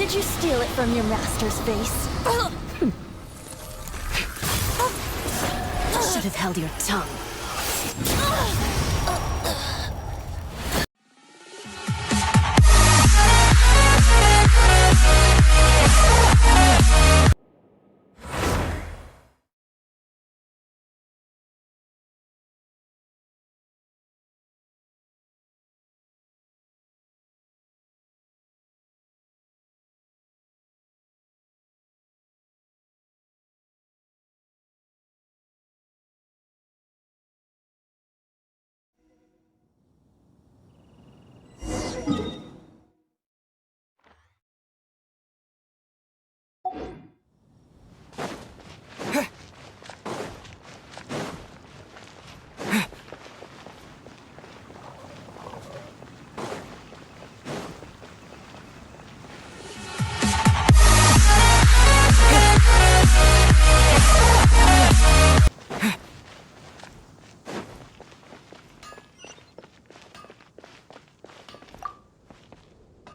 Did you steal it from your master's face? Should have held your tongue.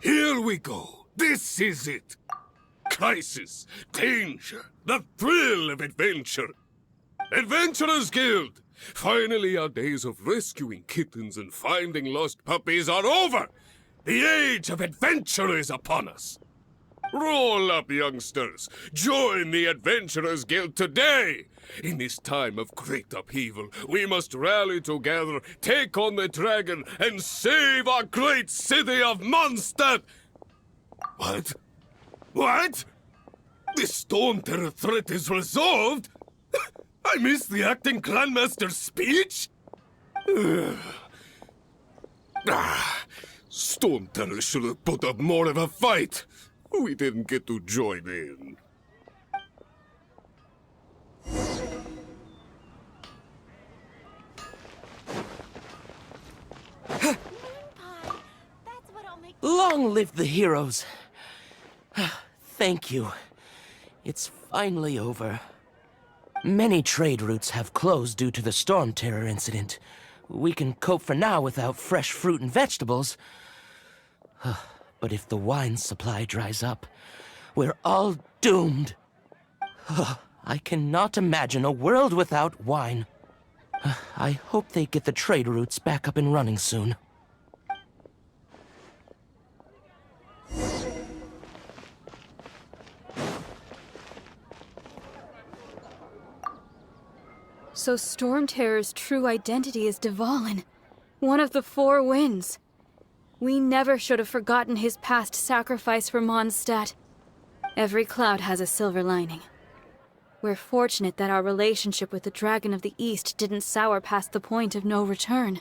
Here we go. This is it. Crisis, danger, the thrill of adventure. Adventurers Guild! Finally, our days of rescuing kittens and finding lost puppies are over! The age of adventure is upon us! Roll up, youngsters! Join the Adventurers Guild today! In this time of great upheaval, we must rally together, take on the dragon, and save our great city of Mondstadt! What? What? The Storm Terror threat is resolved? I missed the acting Clanmaster's speech? Storm Terror should have put up more of a fight. We didn't get to join in. Long live the heroes. Thank you. It's finally over. Many trade routes have closed due to the Storm Terror incident. We can cope for now without fresh fruit and vegetables. But if the wine supply dries up, we're all doomed. I cannot imagine a world without wine. I hope they get the trade routes back up and running soon. So Storm Terror's true identity is Dvalin, one of the Four Winds. We never should have forgotten his past sacrifice for Mondstadt. Every cloud has a silver lining. We're fortunate that our relationship with the Dragon of the East didn't sour past the point of no return.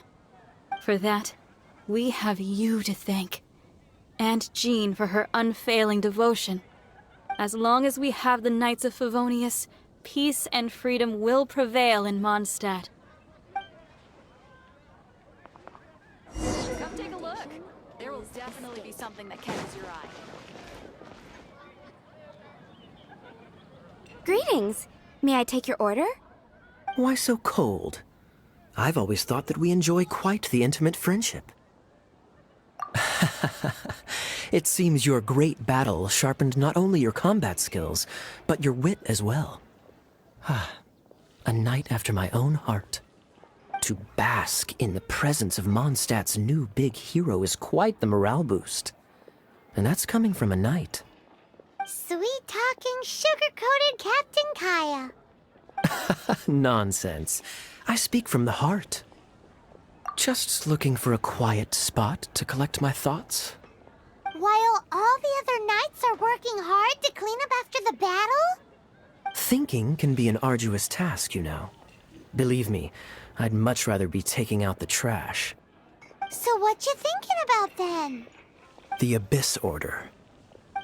For that, we have you to thank. And Jean for her unfailing devotion. As long as we have the Knights of Favonius, peace and freedom will prevail in Mondstadt. Come take a look. There will definitely be something that catches your eye. Greetings. May I take your order? Why so cold? I've always thought that we enjoy quite the intimate friendship. It seems your great battle sharpened not only your combat skills, but your wit as well. A knight after my own heart. To bask in the presence of Mondstadt's new big hero is quite the morale boost. And that's coming from a knight. Sweet-talking, sugar-coated Captain Kaya. Nonsense. I speak from the heart. Just looking for a quiet spot to collect my thoughts. While all the other knights are working hard to clean up after the battle? Thinking can be an arduous task, you know. Believe me, I'd much rather be taking out the trash. So what you thinking about then? The Abyss Order.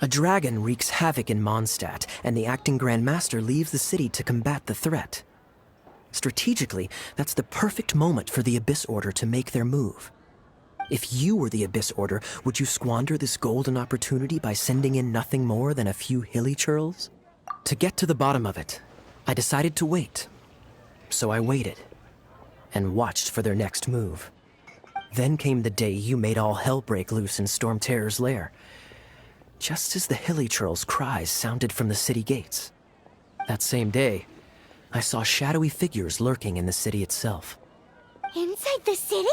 A dragon wreaks havoc in Mondstadt, and the acting Grand Master leaves the city to combat the threat. Strategically, that's the perfect moment for the Abyss Order to make their move. If you were the Abyss Order, would you squander this golden opportunity by sending in nothing more than a few hilly churls? To get to the bottom of it, I decided to wait. So I waited, and watched for their next move. Then came the day you made all hell break loose in Storm Terror's lair. just as the hilly churl's cries sounded from the city gates. That same day, I saw shadowy figures lurking in the city itself. Inside the city?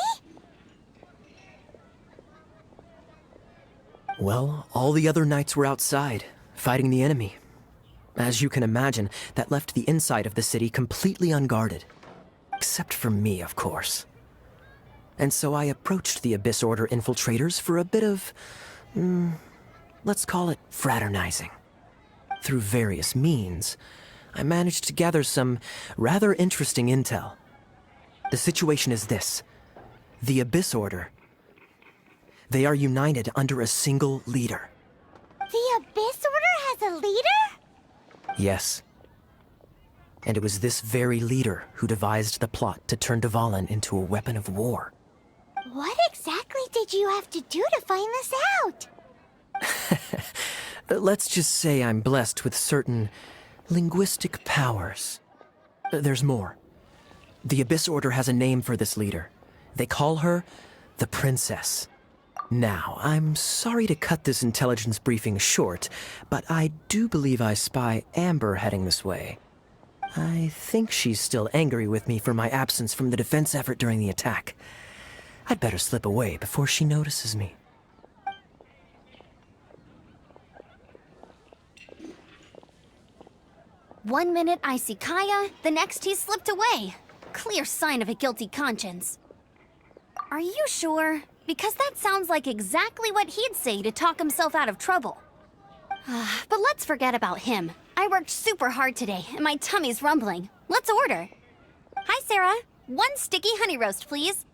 Well, all the other knights were outside, fighting the enemy. As you can imagine, that left the inside of the city completely unguarded. Except for me, of course. And so I approached the Abyss Order infiltrators for a bit of, let's call it fraternizing. Through various means, I managed to gather some rather interesting intel. The situation is this. The Abyss Order, they are united under a single leader. The Abyss Order has a leader? Yes. And it was this very leader who devised the plot to turn Dvalin into a weapon of war. What exactly did you have to do to find this out? Let's just say I'm blessed with certain linguistic powers. There's more. The Abyss Order has a name for this leader. They call her the Princess. Now, I'm sorry to cut this intelligence briefing short, but I do believe I spy Amber heading this way. I think she's still angry with me for my absence from the defense effort during the attack. I'd better slip away before she notices me. One minute I see Kaya, the next he slipped away. Clear sign of a guilty conscience. Are you sure? Because that sounds like exactly what he'd say to talk himself out of trouble. But let's forget about him. I worked super hard today, and my tummy's rumbling. Let's order. Hi, Sarah. 1 sticky honey roast, please.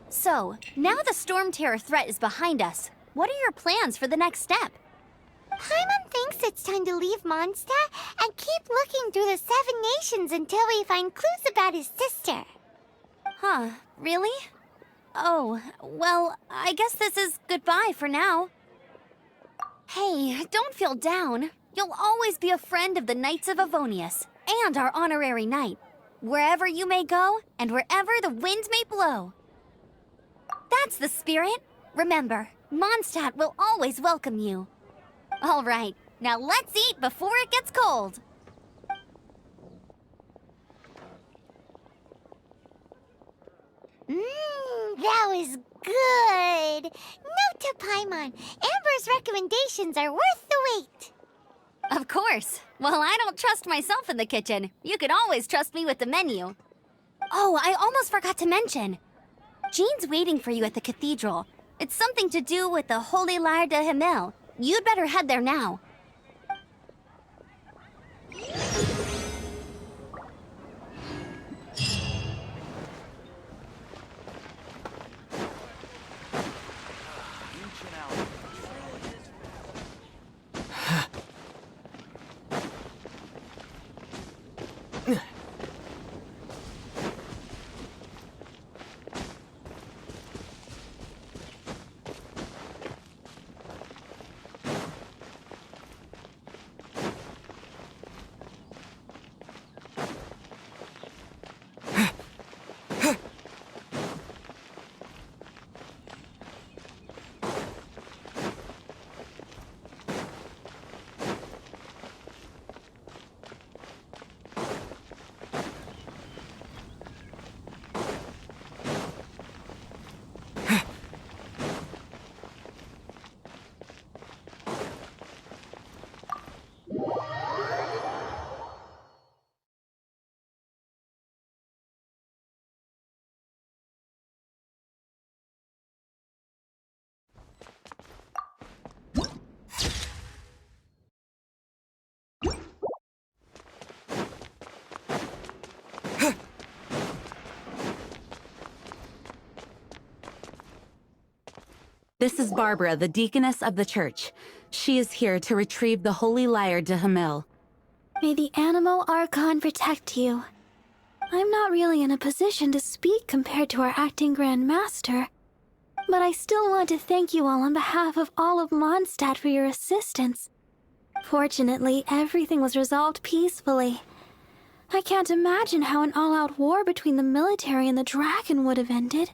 So, now the Storm Terror threat is behind us. What are your plans for the next step? Paimon thinks it's time to leave Mondstadt and keep looking through the 7 nations until we find clues about his sister. Huh, really? Oh, well, I guess this is goodbye for now. Hey, don't feel down. You'll always be a friend of the Knights of Avonius, and our honorary knight. Wherever you may go, and wherever the wind may blow. That's the spirit. Remember, Mondstadt will always welcome you. All right, now let's eat before it gets cold. That was good. Note to Paimon, Amber's recommendations are worth the wait. Of course. Well, I don't trust myself in the kitchen. You can always trust me with the menu. Oh, I almost forgot to mention. Jean's waiting for you at the cathedral. It's something to do with the Holy Lyre de Himmel. You'd better head there now. This is Barbara, the deaconess of the church. She is here to retrieve the Holy Lyre de Himmel. May the Animo Archon protect you. I'm not really in a position to speak compared to our acting Grand Master. But I still want to thank you all on behalf of all of Mondstadt for your assistance. Fortunately, everything was resolved peacefully. I can't imagine how an all-out war between the military and the dragon would have ended.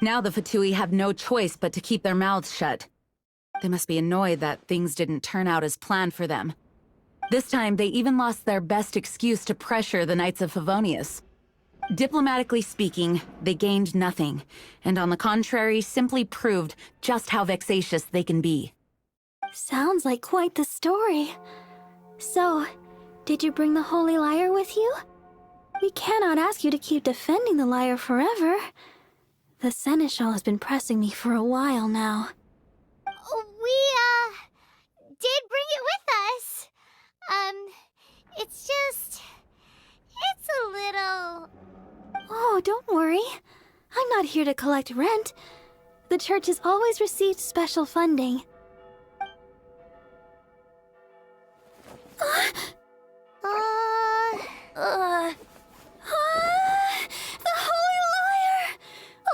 Now the Fatui have no choice but to keep their mouths shut. They must be annoyed that things didn't turn out as planned for them. This time, they even lost their best excuse to pressure the Knights of Favonius. Diplomatically speaking, they gained nothing, and on the contrary, simply proved just how vexatious they can be. Sounds like quite the story. So, did you bring the Holy Lyre with you? We cannot ask you to keep defending the lyre forever. The Seneschal has been pressing me for a while now. We, did bring it with us. It's a little... Oh, don't worry. I'm not here to collect rent. The church has always received special funding. The Holy Lyre!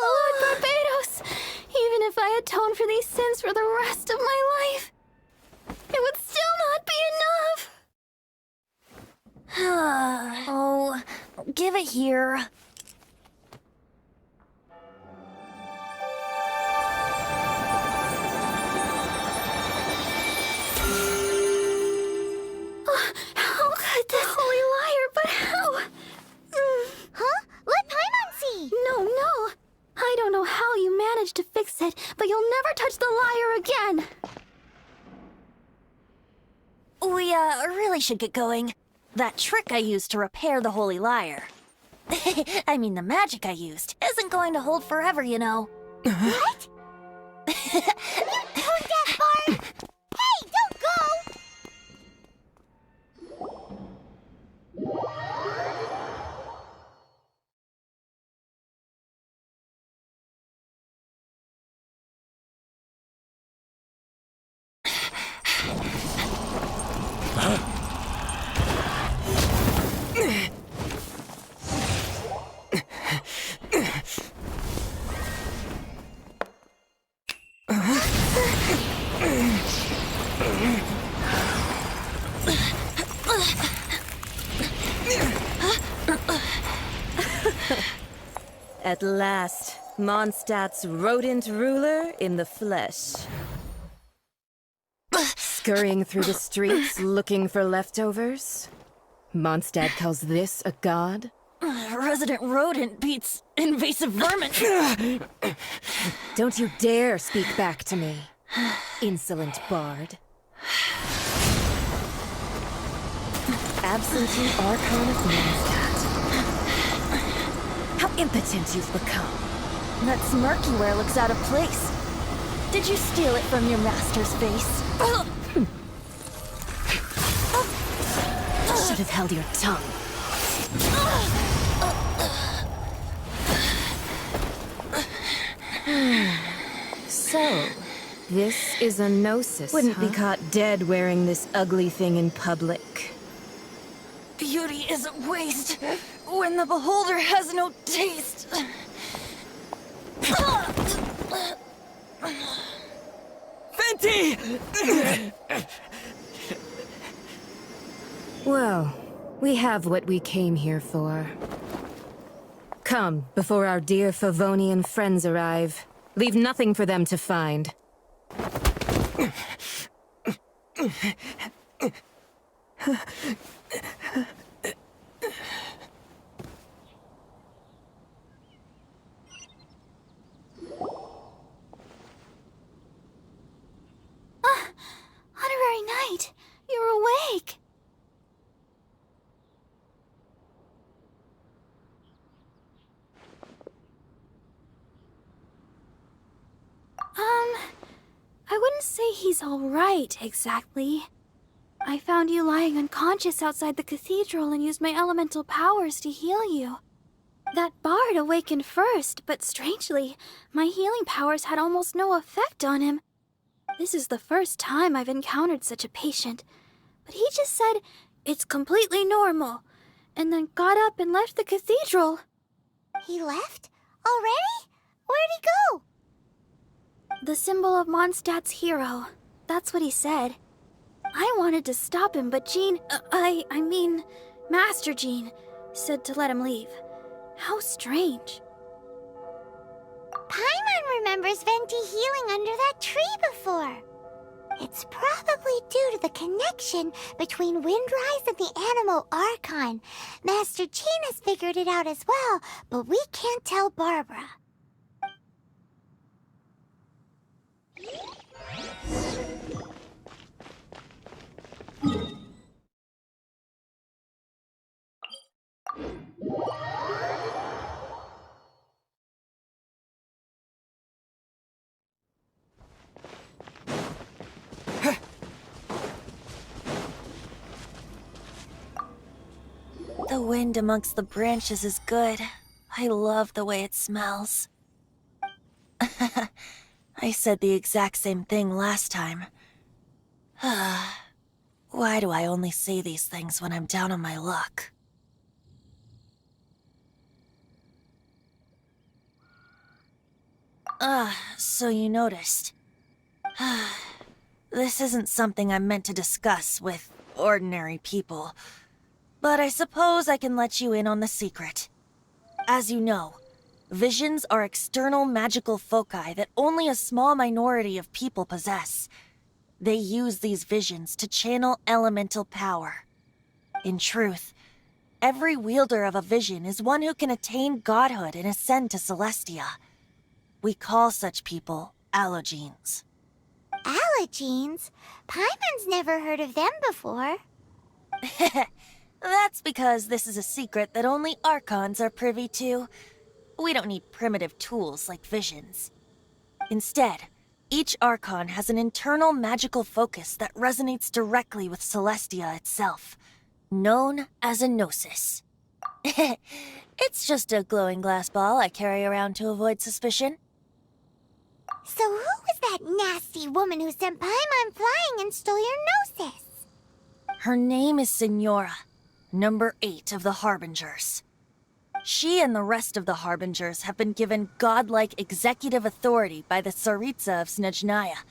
Lord Barbados! Even if I atone for these sins for the rest of my life, it would still not be enough! Oh, give it here. How could this Holy Lyre, but how? Huh? Let Paimon see! No. I don't know how you managed to fix it, but you'll never touch the lyre again! We, really should get going. That trick I used to repair the Holy Lyre. I mean, the magic I used isn't going to hold forever, you know. What? You tone deaf, Bard! Hey, don't go! At last, Mondstadt's rodent ruler in the flesh. Scurrying through the streets looking for leftovers? Mondstadt calls this a god? Resident rodent beats invasive vermin. Don't you dare speak back to me, insolent bard. Absentee Archon of Mondstadt. How impotent you've become. That smirk you wear looks out of place. Did you steal it from your master's face? Should have held your tongue. So, this is a gnosis, Wouldn't be caught dead wearing this ugly thing in public. Beauty isn't waste when the beholder has no taste. Fenty! Well, we have what we came here for. Come, before our dear Favonian friends arrive. Leave nothing for them to find. Honorary Knight, you're awake! I wouldn't say he's alright, exactly. I found you lying unconscious outside the cathedral and used my elemental powers to heal you. That bard awakened first, but strangely, my healing powers had almost no effect on him. This is the first time I've encountered such a patient, but he just said, it's completely normal, and then got up and left the cathedral. He left? Already? Where'd he go? The symbol of Mondstadt's hero. That's what he said. I wanted to stop him, but Jean, I mean, Master Jean, said to let him leave. How strange. Paimon remembers Venti healing under that tree before. It's probably due to the connection between Windrise and the Animal Archon. Master Jean has figured it out as well, but we can't tell Barbara. The wind amongst the branches is good. I love the way it smells. I said the exact same thing last time. Why do I only say these things when I'm down on my luck? So you noticed. This isn't something I'm meant to discuss with ordinary people. But I suppose I can let you in on the secret. As you know, visions are external magical foci that only a small minority of people possess. They use these visions to channel elemental power. In truth, every wielder of a vision is one who can attain godhood and ascend to Celestia. We call such people allogenes. Allogenes? Paimon's never heard of them before. That's because this is a secret that only Archons are privy to. We don't need primitive tools like visions. Instead, each Archon has an internal magical focus that resonates directly with Celestia itself, known as a gnosis. It's just a glowing glass ball I carry around to avoid suspicion. So who was that nasty woman who sent Paimon flying and stole your gnosis? Her name is Signora, number 8 of the Harbingers. She and the rest of the Harbingers have been given godlike executive authority by the Tsaritsa of Snezhnaya,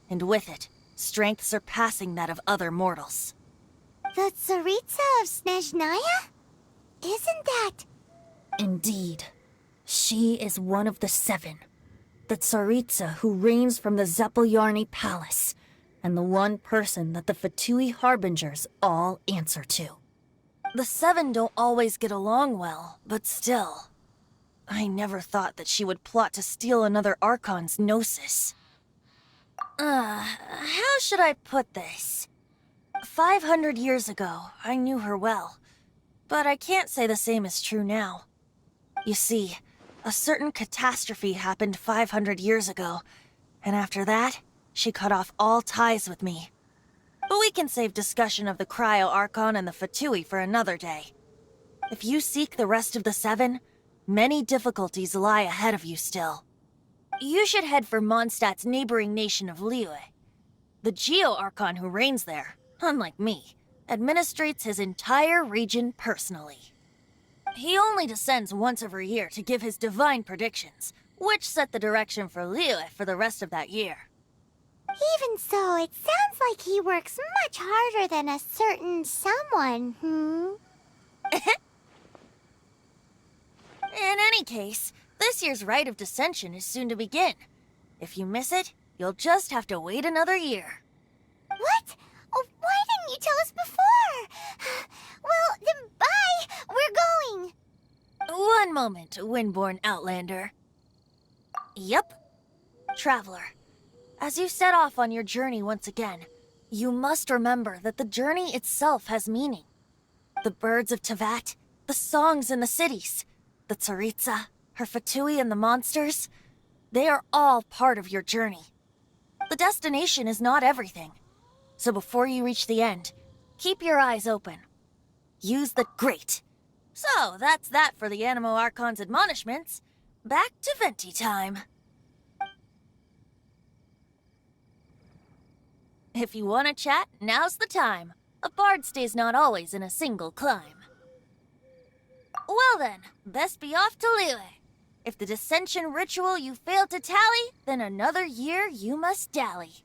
and with it, strength surpassing that of other mortals. The Tsaritsa of Snezhnaya? Isn't that... Indeed. She is one of the 7. The Tsaritsa who reigns from the Zeppeljärni Palace, and the one person that the Fatui Harbingers all answer to. The 7 don't always get along well, but still. I never thought that she would plot to steal another Archon's gnosis. How should I put this? 500 years ago, I knew her well, but I can't say the same is true now. You see, a certain catastrophe happened 500 years ago, and after that, she cut off all ties with me. But we can save discussion of the Cryo Archon and the Fatui for another day. If you seek the rest of the 7, many difficulties lie ahead of you still. You should head for Mondstadt's neighboring nation of Liyue. The Geo-Archon who reigns there, unlike me, administrates his entire region personally. He only descends once every year to give his divine predictions, which set the direction for Liyue for the rest of that year. Even so, it sounds like he works much harder than a certain someone, In any case, this year's Rite of Descension is soon to begin. If you miss it, you'll just have to wait another year. What? Oh, why didn't you tell us before? Well, then bye! We're going! One moment, Windborn Outlander. Yep. Traveler, as you set off on your journey once again, you must remember that the journey itself has meaning. The birds of Tevat, the songs in the cities, the Tsaritsa, her Fatui and the monsters, they are all part of your journey. The destination is not everything. So before you reach the end, keep your eyes open. Use the Great. So that's that for the Animo Archon's admonishments. Back to Venti time. If you want to chat, now's the time. A bard stays not always in a single climb. Well then, best be off to Liyue. If the dissension ritual you failed to tally, then another year you must dally.